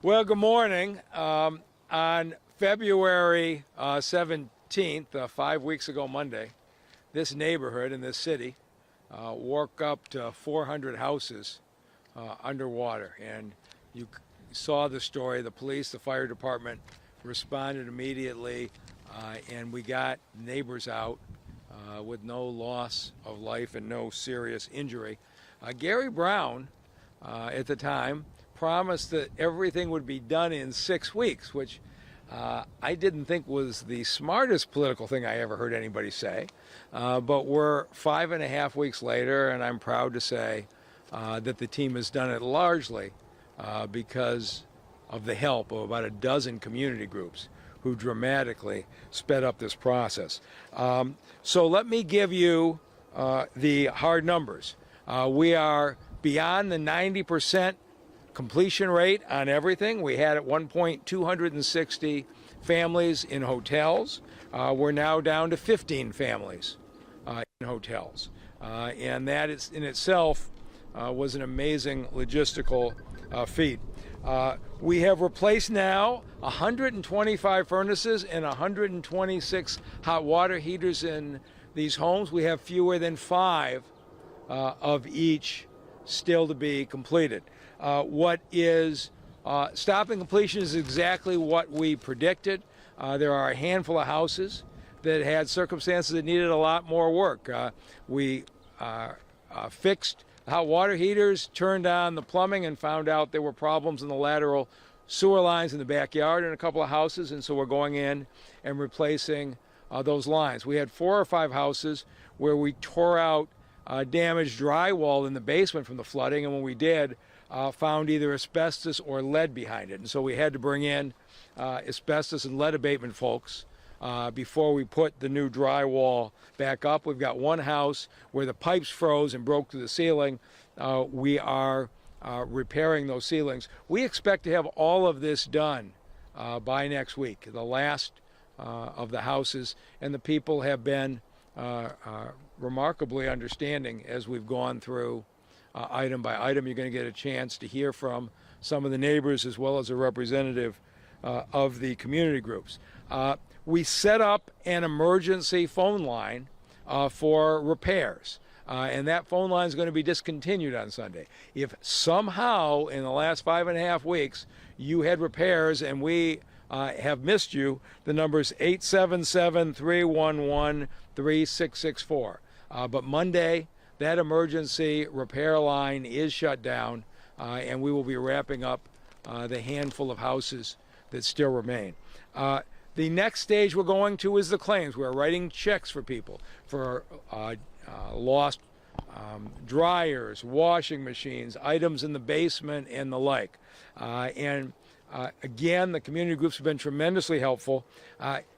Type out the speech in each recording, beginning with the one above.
Well, good morning. On February 17th, 5 weeks ago Monday, this neighborhood in this city woke up to 400 houses underwater. And you saw the story. The police, the fire department responded immediately, and we got neighbors out with no loss of life and no serious injury. Gary Brown, at the time, promised that everything would be done in 6 weeks, which I didn't think was the smartest political thing I ever heard anybody say. But we're 5.5 weeks later, and I'm proud to say that the team has done it largely because of the help of about a dozen community groups who dramatically sped up this process. So let me give you the hard numbers. We are beyond the 90% completion rate on everything. We had at one point 260 families in hotels. We're now down to 15 families in hotels. And that is in itself was an amazing logistical feat. We have replaced now 125 furnaces and 126 hot water heaters in these homes. We have fewer than 5 of each still to be completed. What is stopping completion is exactly what we predicted. There are a handful of houses that had circumstances that needed a lot more work. We fixed hot water heaters, turned on the plumbing, and found out there were problems in the lateral sewer lines in the backyard in a couple of houses, and so we're going in and replacing those lines. We had 4 or 5 houses where we tore out damaged drywall in the basement from the flooding, and when we did, found either asbestos or lead behind it. And so we had to bring in asbestos and lead abatement folks before we put the new drywall back up. We've got one house where the pipes froze and broke through the ceiling. We are repairing those ceilings. We expect to have all of this done by next week, the last of the houses, and the people have been remarkably understanding as we've gone through item by item. You're going to get a chance to hear from some of the neighbors as well as a representative of the community groups. We set up an emergency phone line for repairs, and that phone line is going to be discontinued on Sunday. If somehow in the last 5.5 weeks you had repairs and we have missed you, the number is 877-311-3664. But Monday, that emergency repair line is shut down, and we will be wrapping up the handful of houses that still remain. The next stage we're going to is the claims. We're writing checks for people for lost dryers, washing machines, items in the basement, and the like. Again, the community groups have been tremendously helpful.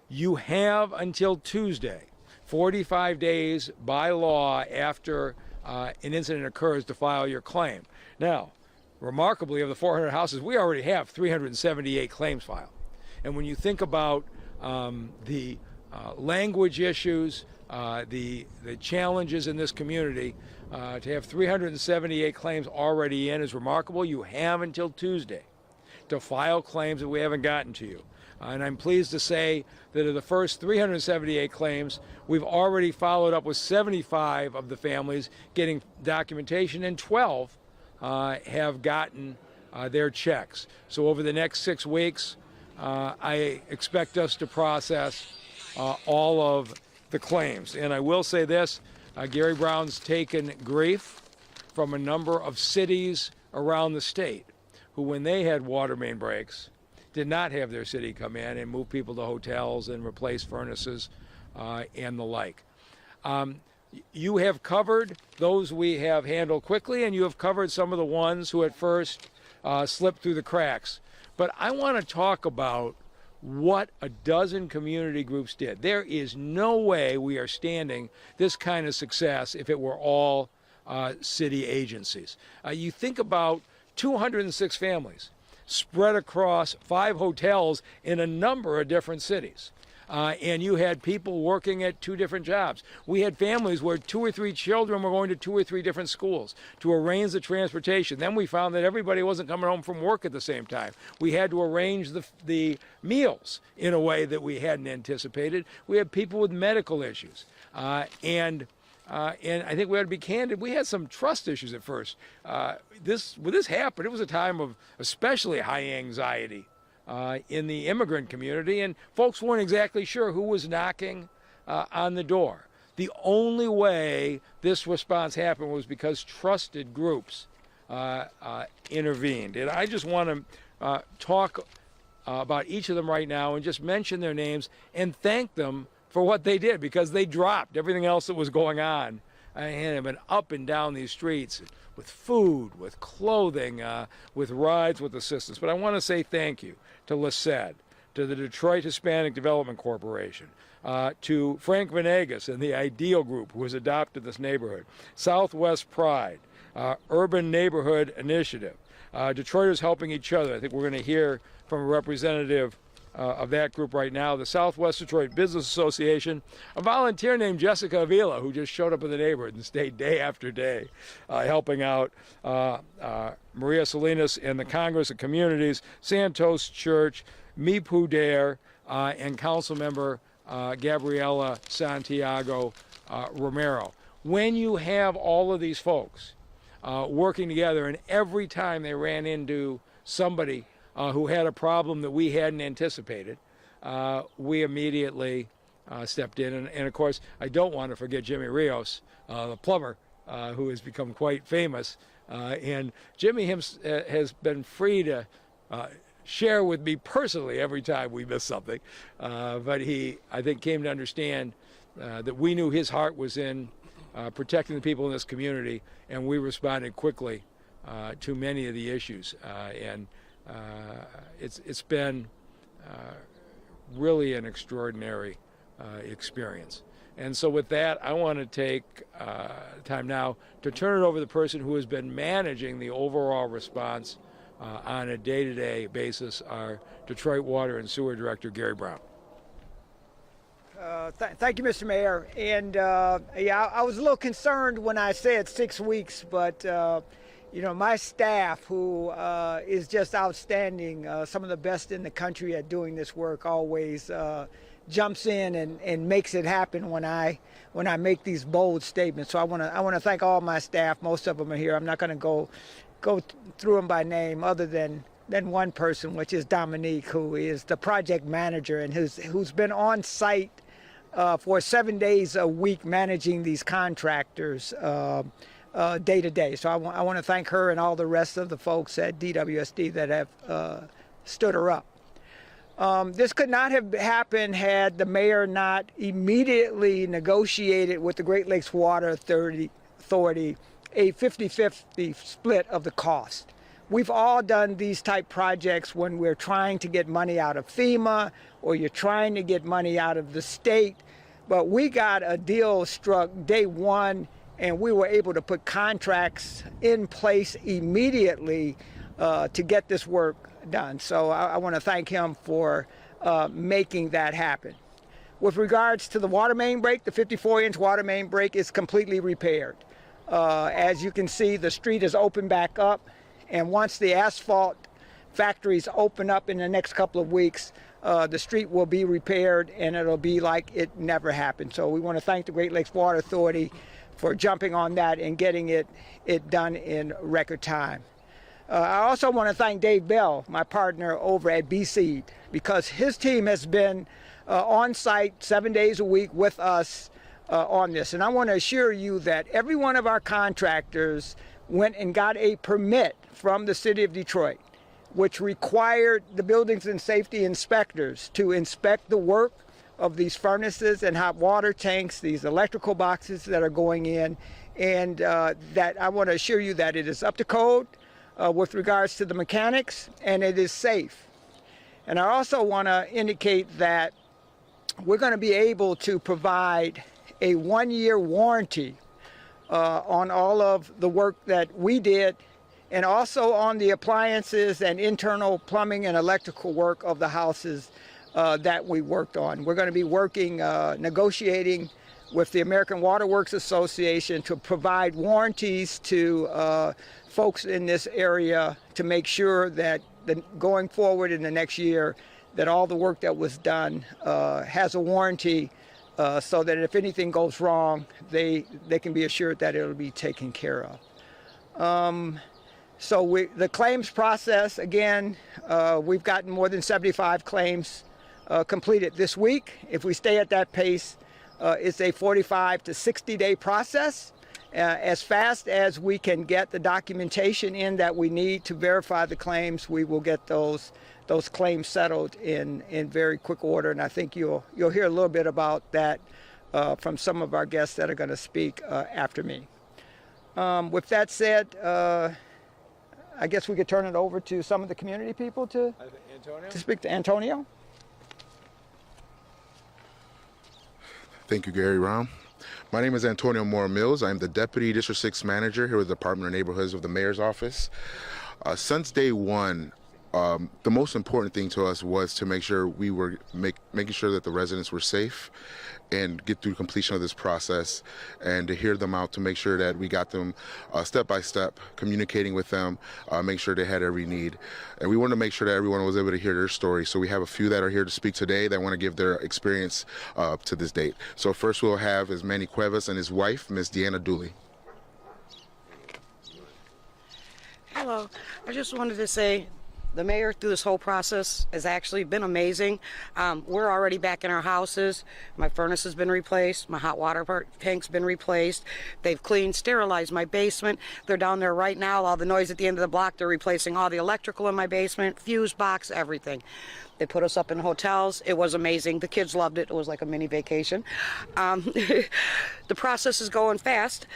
You have until Tuesday, 45 days by law after an incident occurs, to file your claim. Now, remarkably, of the 400 houses, we already have 378 claims filed. And when you think about the language issues, the challenges in this community, to have 378 claims already in is remarkable. You have until Tuesday to file claims that we haven't gotten to you. And I'm pleased to say that of the first 378 claims, we've already followed up with 75 of the families getting documentation, and 12 have gotten their checks. So over the next 6 weeks, I expect us to process all of the claims. And I will say this, Gary Brown's taken grief from a number of cities around the state who, when they had water main breaks, did not have their city come in and move people to hotels and replace furnaces and the like. You have covered those we have handled quickly, and you have covered some of the ones who at first slipped through the cracks. But I want to talk about what a dozen community groups did. There is no way we are standing this kind of success if it were all city agencies. You think about 206 families spread across 5 hotels in a number of different cities. And you had people working at 2 different jobs. We had families where 2 or 3 children were going to 2 or 3 different schools to arrange the transportation. Then we found that everybody wasn't coming home from work at the same time. We had to arrange the meals in a way that we hadn't anticipated. We had people with medical issues. And I think we ought to be candid. We had some trust issues at first. When this happened, it was a time of especially high anxiety in the immigrant community, and folks weren't exactly sure who was knocking on the door. The only way this response happened was because trusted groups intervened. And I just want to talk about each of them right now and just mention their names and thank them for what they did, because they dropped everything else that was going on and have been up and down these streets with food, with clothing, with rides, with assistance. But I want to say thank you to LaSed, to the Detroit Hispanic Development Corporation, to Frank Venegas and the Ideal Group, who has adopted this neighborhood, Southwest Pride, Urban Neighborhood Initiative, Detroiters helping each other. I think we're going to hear from a representative of that group right now, the Southwest Detroit Business Association, a volunteer named Jessica Avila, who just showed up in the neighborhood and stayed day after day helping out, Maria Salinas and the Congress of Communities, Santos Church, Mipu Dare, and Councilmember Gabriela Santiago Romero. When you have all of these folks working together, and every time they ran into somebody who had a problem that we hadn't anticipated, we immediately stepped in. And of course, I don't want to forget Jimmy Rios, the plumber, who has become quite famous. And Jimmy has been free to share with me personally every time we miss something. But he, I think, came to understand that we knew his heart was in protecting the people in this community, and we responded quickly to many of the issues. It's been really an extraordinary experience. And so with that, I want to take time now to turn it over to the person who has been managing the overall response on a day-to-day basis, our Detroit Water and Sewer Director, Gary Brown. Thank you, Mr. Mayor. And yeah, I was a little concerned when I said 6 weeks, but you know, my staff, who is just outstanding, some of the best in the country at doing this work, always jumps in and makes it happen when I make these bold statements. So I want to thank all my staff. Most of them are here. I'm not going to go through them by name, other than one person, which is Dominique, who is the project manager and who's been on site for 7 days a week managing these contractors day to day. So I want to thank her and all the rest of the folks at DWSD that have stood her up. This could not have happened had the mayor not immediately negotiated with the Great Lakes Water Authority a 50-50 split of the cost. We've all done these type projects when we're trying to get money out of FEMA or you're trying to get money out of the state, but we got a deal struck day one, and we were able to put contracts in place immediately to get this work done. So I want to thank him for making that happen. With regards to the water main break, the 54-inch water main break is completely repaired. As you can see, the street is open back up, and once the asphalt factories open up in the next couple of weeks, the street will be repaired and it'll be like it never happened. So we want to thank the Great Lakes Water Authority for jumping on that and getting it done in record time. I also want to thank Dave Bell, my partner over at BSeed, because his team has been on site 7 days a week with us on this. And I want to assure you that every one of our contractors went and got a permit from the city of Detroit, which required the buildings and safety inspectors to inspect the work of these furnaces and hot water tanks, these electrical boxes that are going in, and that I want to assure you that it is up to code with regards to the mechanics, and it is safe. And I also want to indicate that we're going to be able to provide a 1-year warranty on all of the work that we did, and also on the appliances and internal plumbing and electrical work of the houses that we worked on. We're going to be working, negotiating with the American Water Works Association to provide warranties to folks in this area to make sure that going forward in the next year that all the work that was done has a warranty so that if anything goes wrong, they can be assured that it'll be taken care of. So the claims process, again, we've gotten more than 75 claims completed this week. If we stay at that pace, it's a 45 to 60 day process. As fast as we can get the documentation in that we need to verify the claims, we will get those claims settled in very quick order. And I think you'll hear a little bit about that from some of our guests that are going to speak after me. With that said, I guess we could turn it over to some of the community people to speak to Antonio. Thank you, Gary Rahm. My name is Antonio Moore Mills. I'm the Deputy District 6 Manager here with the Department of Neighborhoods of the Mayor's Office. Since day one, the most important thing to us was to make sure we were making sure that the residents were safe and get through completion of this process, and to hear them out to make sure that we got them step by step, communicating with them, make sure they had every need. And we wanted to make sure that everyone was able to hear their story. So we have a few that are here to speak today that want to give their experience to this date. So first we'll have is Manny Cuevas and his wife, Miss Deanna Dooley. Hello. I just wanted to say the mayor through this whole process has actually been amazing. We're already back in our houses. My furnace has been replaced. My hot water tank's been replaced. They've cleaned, sterilized my basement. They're down there right now. All the noise at the end of the block, they're replacing all the electrical in my basement, fuse box, everything. They put us up in hotels. It was amazing. The kids loved it. It was like a mini vacation. The process is going fast.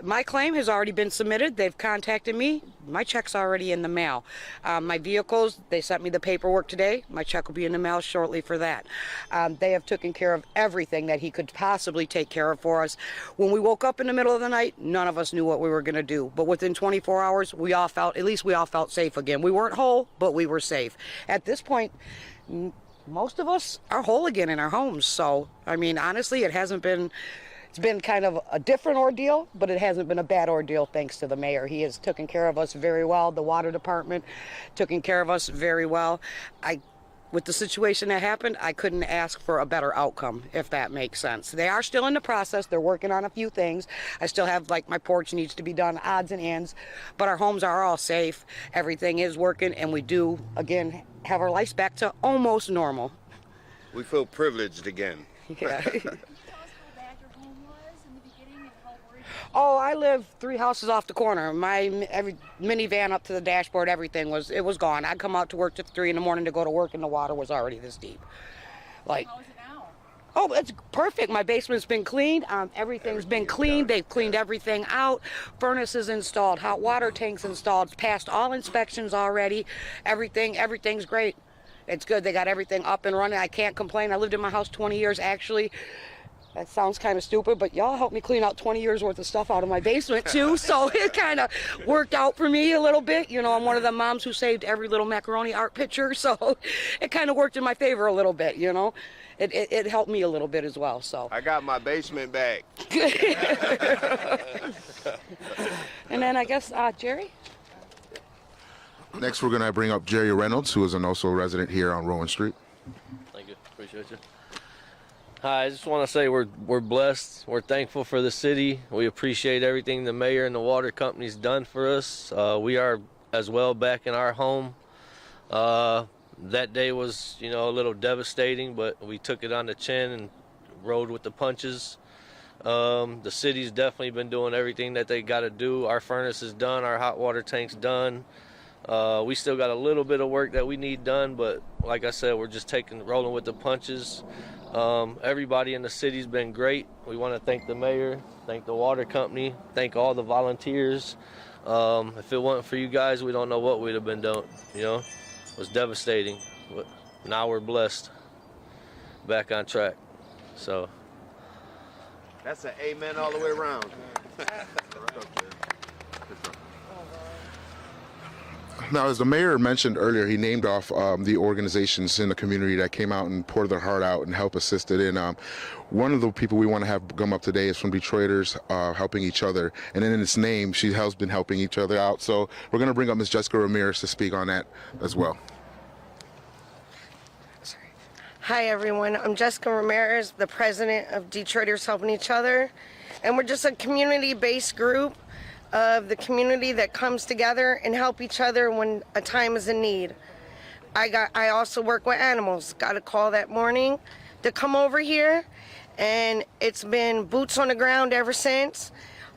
My claim has already been submitted. They've contacted me. My check's already in the mail. My vehicles, they sent me the paperwork today. My check will be in the mail shortly for that. They have taken care of everything that he could possibly take care of for us. When we woke up in the middle of the night, none of us knew what we were going to do. But within 24 hours, we all felt safe again. We weren't whole, but we were safe. At this point, most of us are whole again in our homes. So, I mean, honestly, it's been kind of a different ordeal, but it hasn't been a bad ordeal thanks to the mayor. He has taken care of us very well. The water department taking care of us very well. With the situation that happened, I couldn't ask for a better outcome, if that makes sense. They are still in the process. They're working on a few things. I still have, like, my porch needs to be done, odds and ends, but our homes are all safe. Everything is working, and we do, again, have our lives back to almost normal. We feel privileged again. Yeah. Tell us how bad your home was in the beginning and how worried you were. Oh, I live 3 houses off the corner. Every minivan up to the dashboard, everything was gone. I'd come out to work at 3 in the morning to go to work, and the water was already this deep. Like, How is it now? oh, it's perfect. My basement's been cleaned. Everything's been cleaned. They've cleaned everything out. Furnaces installed. Hot water tanks installed. Passed all inspections already. Everything's great. It's good. They got everything up and running. I can't complain. I lived in my house 20 years, actually. That sounds kind of stupid, but y'all helped me clean out 20 years worth of stuff out of my basement, too. So it kind of worked out for me a little bit. You know, I'm one of the moms who saved every little macaroni art picture. So it kind of worked in my favor a little bit, you know. It helped me a little bit as well, so. I got my basement back. And then I guess, Jerry? Next, we're going to bring up Jerry Reynolds, who is also a resident here on Rowan Street. Thank you. Appreciate you. Hi, I just want to say we're blessed. We're thankful for the city. We appreciate everything the mayor and the water company's done for us. We are as well back in our home. That day was, you know, a little devastating, but we took it on the chin and rode with the punches. The city's definitely been doing everything that they got to do. Our furnace is done. Our hot water tank's done. We still got a little bit of work that we need done, but like I said, we're just rolling with the punches. Everybody in the city's been great. We want to thank the mayor, thank the water company, thank all the volunteers. If it wasn't for you guys, we don't know what we'd have been doing, you know. It was devastating, but now we're blessed, back on track, so. That's an amen all the way around. Now, as the mayor mentioned earlier, he named off the organizations in the community that came out and poured their heart out and helped assist it. And one of the people we want to have come up today is from Detroiters helping each other. And in its name, she has been helping each other out. So we're going to bring up Ms. Jessica Ramirez to speak on that as well. Hi everyone, I'm Jessica Ramirez, the president of Detroiters Helping Each Other, and we're just a community-based group of the community that comes together and help each other when a time is in need. I also work with animals. Got a call that morning to come over here, and it's been boots on the ground ever since.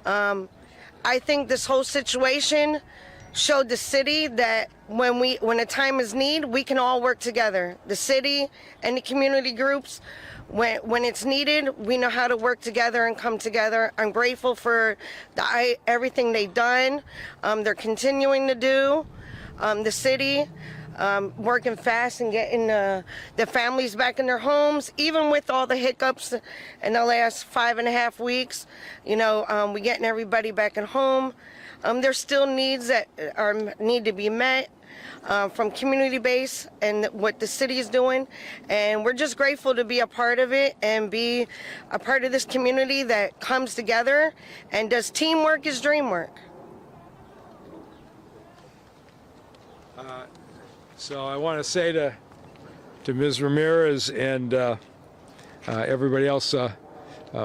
I think this whole situation showed the city that when a time is need, we can all work together. The city and the community groups, when it's needed, we know how to work together and come together. I'm grateful for everything they've done. They're continuing to do. The city working fast and getting the families back in their homes, even with all the hiccups in the last 5.5 weeks. You know, we getting everybody back at home. There's still needs that need to be met from community base and what the city is doing, and we're just grateful to be a part of it and be a part of this community that comes together and does teamwork is dream work. So I want to say to Ms. Ramirez and everybody else,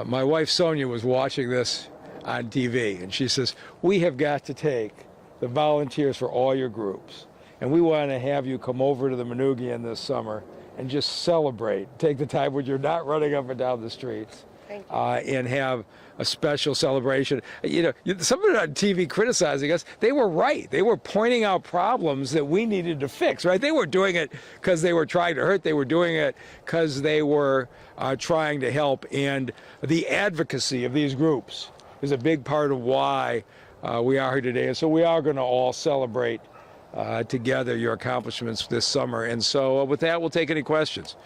my wife Sonia was watching this on TV, and she says, we have got to take the volunteers for all your groups, and we want to have you come over to the Manugian this summer and just celebrate. Take the time when you're not running up and down the streets, and have a special celebration. You know, somebody on TV criticizing us, they were right. They were pointing out problems that we needed to fix, right? They weren't doing it because they were trying to hurt. They were doing it because they were trying to help, and the advocacy of these groups is a big part of why we are here today. And so we are going to all celebrate together your accomplishments this summer. And so with that, we'll take any questions.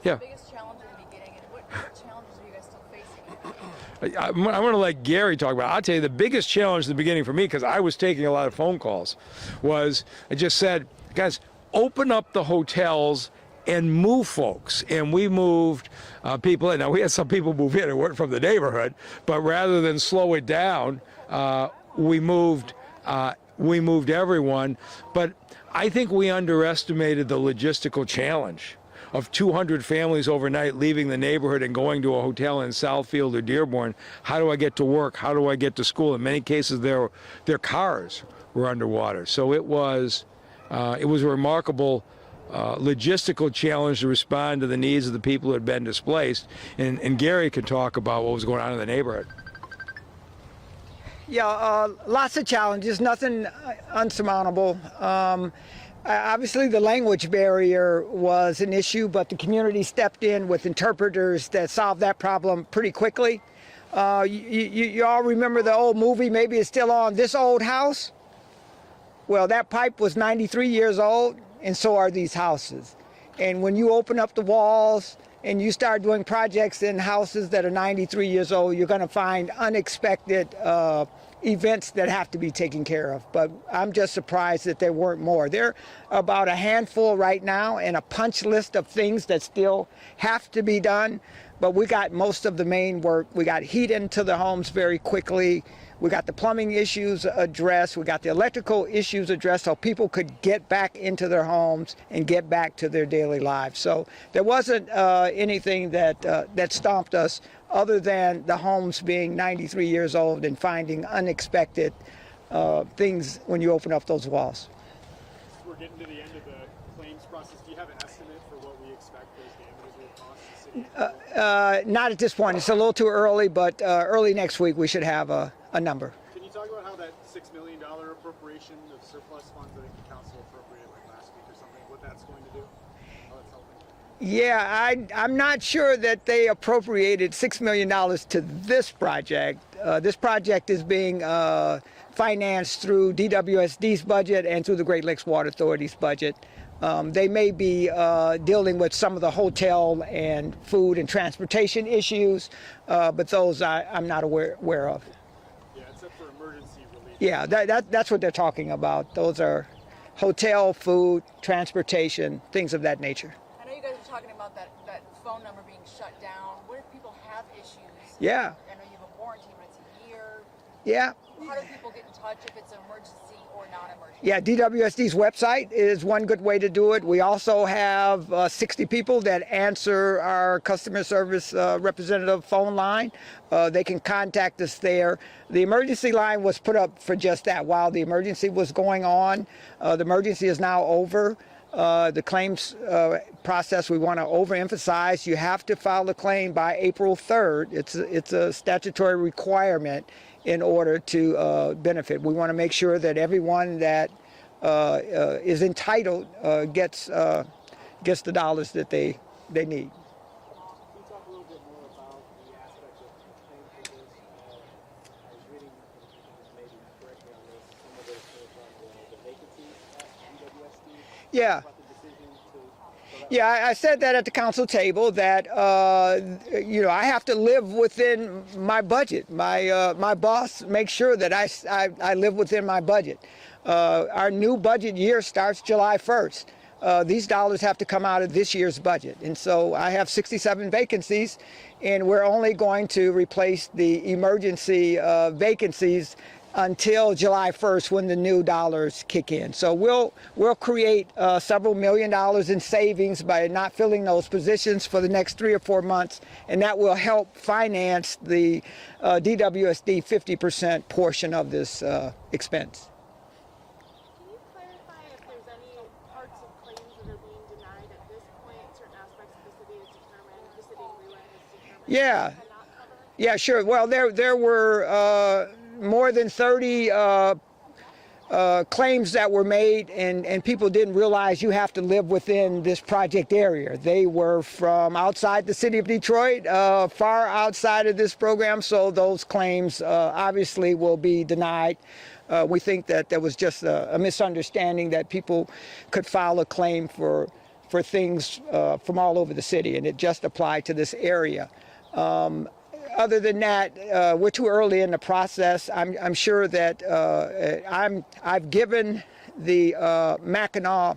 Yeah. The biggest challenge in the beginning, and what challenges are you guys still facing? I'm going to let Gary talk about it. I'll tell you the biggest challenge in the beginning for me, because I was taking a lot of phone calls, was I just said, guys, open up the hotels and move folks. And we moved people in. Now, we had some people move in and weren't from the neighborhood, but rather than slow it down, we moved everyone. But I think we underestimated the logistical challenge of 200 families overnight leaving the neighborhood and going to a hotel in Southfield or Dearborn. How do I get to work? How do I get to school? In many cases, their cars were underwater. So it was a remarkable logistical challenge to respond to the needs of the people who had been displaced. And Gary could talk about what was going on in the neighborhood. Yeah, lots of challenges, nothing unsurmountable. Obviously, the language barrier was an issue, but the community stepped in with interpreters that solved that problem pretty quickly. You all remember the old movie, maybe it's still on, This Old House? Well, that pipe was 93 years old, and so are these houses. And when you open up the walls and you start doing projects in houses that are 93 years old, you're going to find unexpected events that have to be taken care of. But I'm just surprised that there weren't more. There are about a handful right now and a punch list of things that still have to be done. But we got most of the main work. We got heat into the homes very quickly. We got the plumbing issues addressed. We got the electrical issues addressed so people could get back into their homes and get back to their daily lives. So there wasn't anything that stomped us other than the homes being 93 years old and finding unexpected things when you open up those walls. We're getting to the end of the claims process. Do you have an estimate for what we expect those damages will cost the city? Not at this point. It's a little too early, but early next week we should have a number. Can you talk about how that $6 million appropriation of surplus funds that the council appropriated like last week or something, what that's going to do? How that's helping? Yeah, I'm not sure that they appropriated $6 million to this project. This project is being financed through DWSD's budget and through the Great Lakes Water Authority's budget. They may be dealing with some of the hotel and food and transportation issues, but those I'm not aware of. Yeah, except for emergency relief. Yeah, that's what they're talking about. Those are hotel, food, transportation, things of that nature. I know you guys are talking about that phone number being shut down. What if people have issues? Yeah. I know you have a warranty, but it's a year. Yeah. How do people get in touch if it's an emergency or non-emergency? Yeah, DWSD's website is one good way to do it. We also have 60 people that answer our customer service representative phone line. They can contact us there. The emergency line was put up for just that. While the emergency was going on, the emergency is now over. The claims process, we want to overemphasize. You have to file the claim by April 3rd. It's a statutory requirement in order to benefit. We want to make sure that everyone that is entitled gets the dollars that they need. Can you talk a little bit more about the aspect of claim for this? I was reading, maybe correct me on this, some of this was on the vacancies at DWSD. Yeah. About the decision to. Yeah, I said that at the council table that I have to live within my budget. My boss makes sure that I live within my budget. Our new budget year starts July 1st. These dollars have to come out of this year's budget, and so I have 67 vacancies, and we're only going to replace the emergency vacancies until July 1st when the new dollars kick in. So we'll create several $1 million in savings by not filling those positions for the next 3 or 4 months, and that will help finance the DWSD 50% portion of this expense. Can you clarify if there's any parts of claims that are being denied at this point, certain aspects of the city is determined, the city of Leland is determined? Yeah. Cannot cover? Yeah, sure. Well, there were more than 30 claims that were made, and people didn't realize you have to live within this project area. They were from outside the city of Detroit, far outside of this program, so those claims obviously will be denied. We think that there was just a misunderstanding that people could file a claim for things from all over the city, and it just applied to this area. Other than that, we're too early in the process. I'm sure that I've given the Mackinac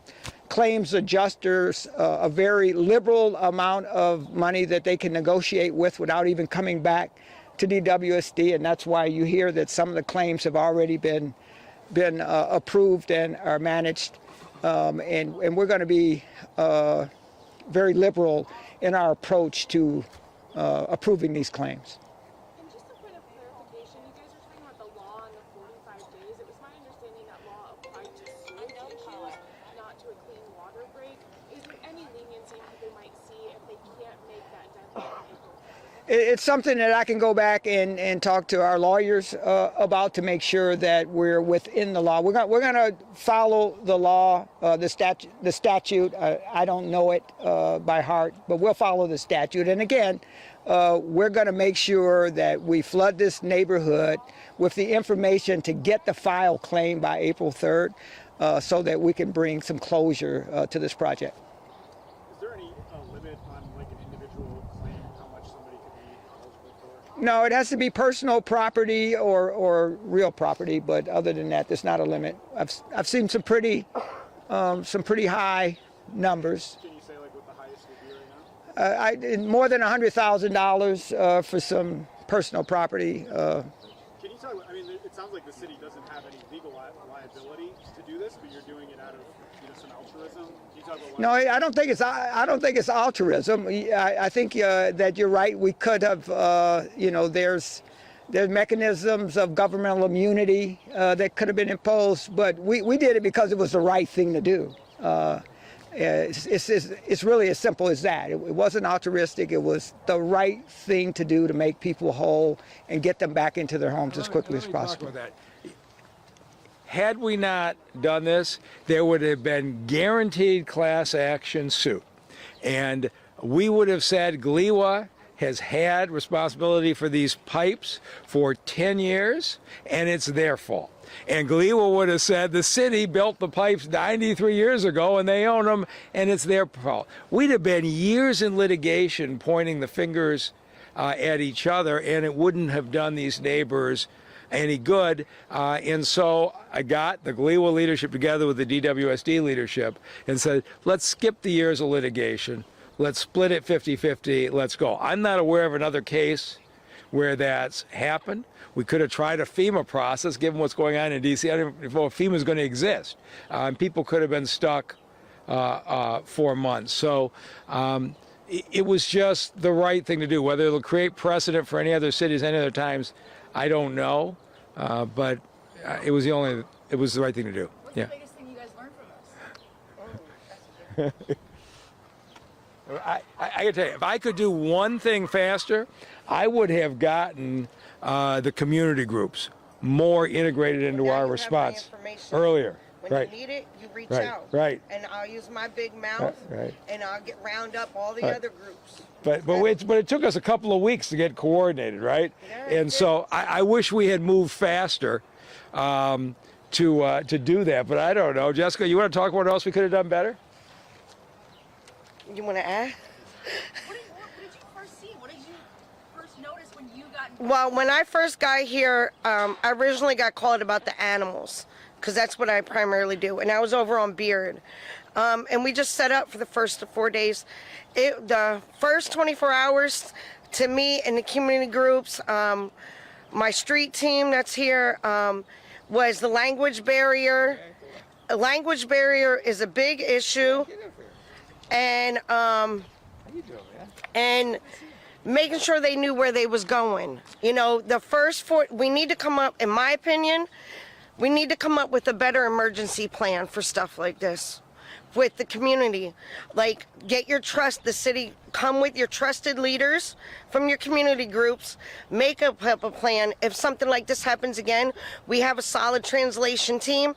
claims adjusters a very liberal amount of money that they can negotiate with without even coming back to DWSD, and that's why you hear that some of the claims have already been approved and are managed, and we're going to be very liberal in our approach to approving these claims. And just a point of clarification, you guys were talking about the law and the 45 days. It was my understanding that law applied to sewage issues, not to a clean water break. Is there any leniency people might see if they can't make that deadline in April? It's something that I can go back and talk to our lawyers about to make sure that we're within the law. We're going to follow the law, the statute. I don't know it by heart, but we'll follow the statute. And again, we're going to make sure that we flood this neighborhood with the information to get the file claim by April 3rd so that we can bring some closure to this project. Is there any limit on like an individual claim, how much somebody could be eligible for? No, it has to be personal property or real property, but other than that, there's not a limit. I've seen some pretty high numbers. Can you say like what the highest would be right now? More than $100,000 for some personal property. Can you talk? I mean, it sounds like the city doesn't have any legal liability to do this, but you're doing it out of some altruism. Can you talk about? No, I don't think it's altruism. I think that you're right. We could have, there's mechanisms of governmental immunity that could have been imposed, but we did it because it was the right thing to do. It's really as simple as that. It wasn't altruistic. It was the right thing to do to make people whole and get them back into their homes as quickly as possible. Had we not done this, there would have been guaranteed class action suit. And we would have said Gliwa has had responsibility for these pipes for 10 years, and it's their fault. And Gliwa would have said the city built the pipes 93 years ago, and they own them, and it's their fault. We'd have been years in litigation pointing the fingers at each other, and it wouldn't have done these neighbors any good. And so I got the GLEWA leadership together with the DWSD leadership and said, let's skip the years of litigation. Let's split it 50-50. Let's go. I'm not aware of another case where that's happened. We could have tried a FEMA process, given what's going on in D.C. I don't even know if FEMA is going to exist. And people could have been stuck 4 months. So it was just the right thing to do. Whether it'll create precedent for any other cities, any other times, I don't know. But it was the right thing to do. What's Yeah. the biggest thing you guys learned from us? I can tell you, if I could do one thing faster, I would have gotten the community groups more integrated into Now our you have my response information. earlier. When Right. you need it, you reach Right, out. right. And I'll use my big mouth. Right. And I'll round up all the Right. other groups. But it took us a couple of weeks to get coordinated, right? Yeah, it And did. so I wish we had moved faster to do that. But I don't know, Jessica. You want to talk about what else we could have done better? You want to add? What did you first see? What did you first notice when you got involved? Well, when I first got here, I originally got called about the animals because that's what I primarily do. And I was over on Beard. And we just set up for the first 4 days. The first 24 hours to me and the community groups, my street team that's here, was the language barrier. A language barrier is a big issue. And and making sure they knew where they was going. You know, the first we need to come up, in my opinion, we need to come up with a better emergency plan for stuff like this with the community. Like, get your the city, come with your trusted leaders from your community groups, make up a plan. If something like this happens again, we have a solid translation team.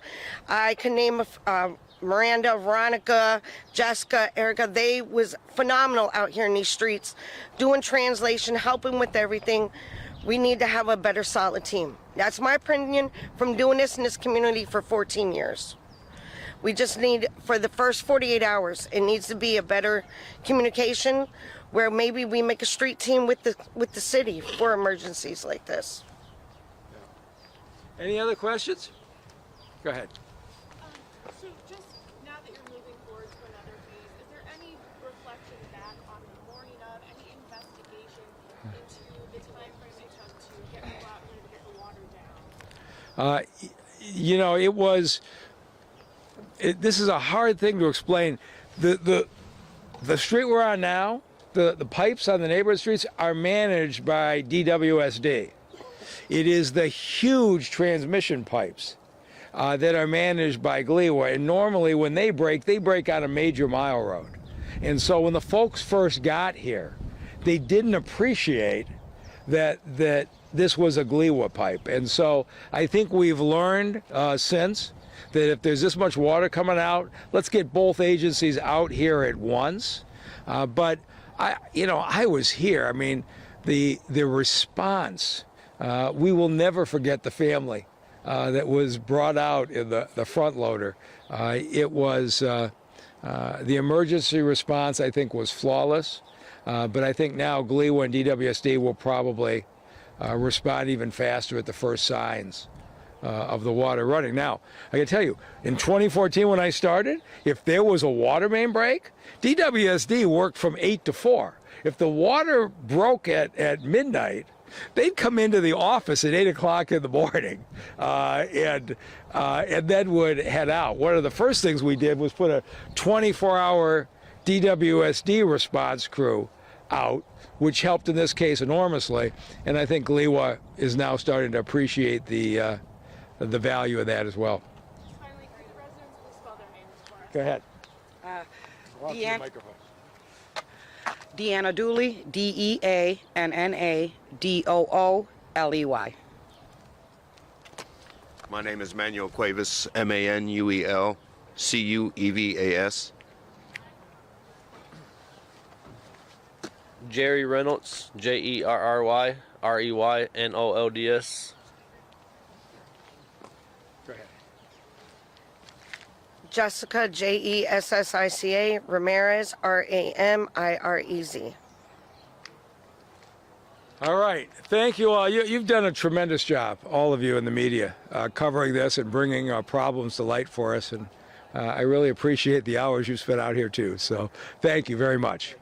I can name Miranda, Veronica, Jessica, Erica. They was phenomenal out here in these streets, doing translation, helping with everything. We need to have a better, solid team. That's my opinion from doing this in this community for 14 years. We just need, for the first 48 hours, it needs to be a better communication where maybe we make a street team with the city for emergencies like this. Any other questions? Go ahead. So just now that you're moving forward to another phase, is there any reflection back on the morning of, any investigation into the time frame it took to get people out here to get the water down? You know, this is a hard thing to explain. The street we're on now, the pipes on the neighborhood streets are managed by DWSD. It is the huge transmission pipes that are managed by GLEWA. And normally when they break on a major mile road. And so when the folks first got here, they didn't appreciate that this was a GLEWA pipe. And so I think we've learned since that if there's this much water coming out, let's get both agencies out here at once. But I was here. I mean, the response. We will never forget the family that was brought out in the front loader. It was the emergency response, I think, was flawless. But I think now GLEWA and DWSD will probably respond even faster at the first signs of the water running. Now, I can tell you, in 2014 when I started, if there was a water main break, DWSD worked from 8 to 4. If the water broke at midnight, they'd come into the office at 8 o'clock in the morning and then would head out. One of the first things we did was put a 24-hour DWSD response crew out, which helped in this case enormously. And I think GLEWA is now starting to appreciate the value of that as well. Just finally, could the residents please spell their names for us? Go ahead. Deanna Dooley, DEANNADOOLEY. My name is Manuel Cuevas, MANUELCUEVAS. Jerry Reynolds, JERRYREYNOLDS. Go ahead. Jessica, JESSICA, Ramirez, RAMIREZ. All right. Thank you all. You've done a tremendous job, all of you in the media, covering this and bringing problems to light for us. And I really appreciate the hours you spent out here, too. So thank you very much.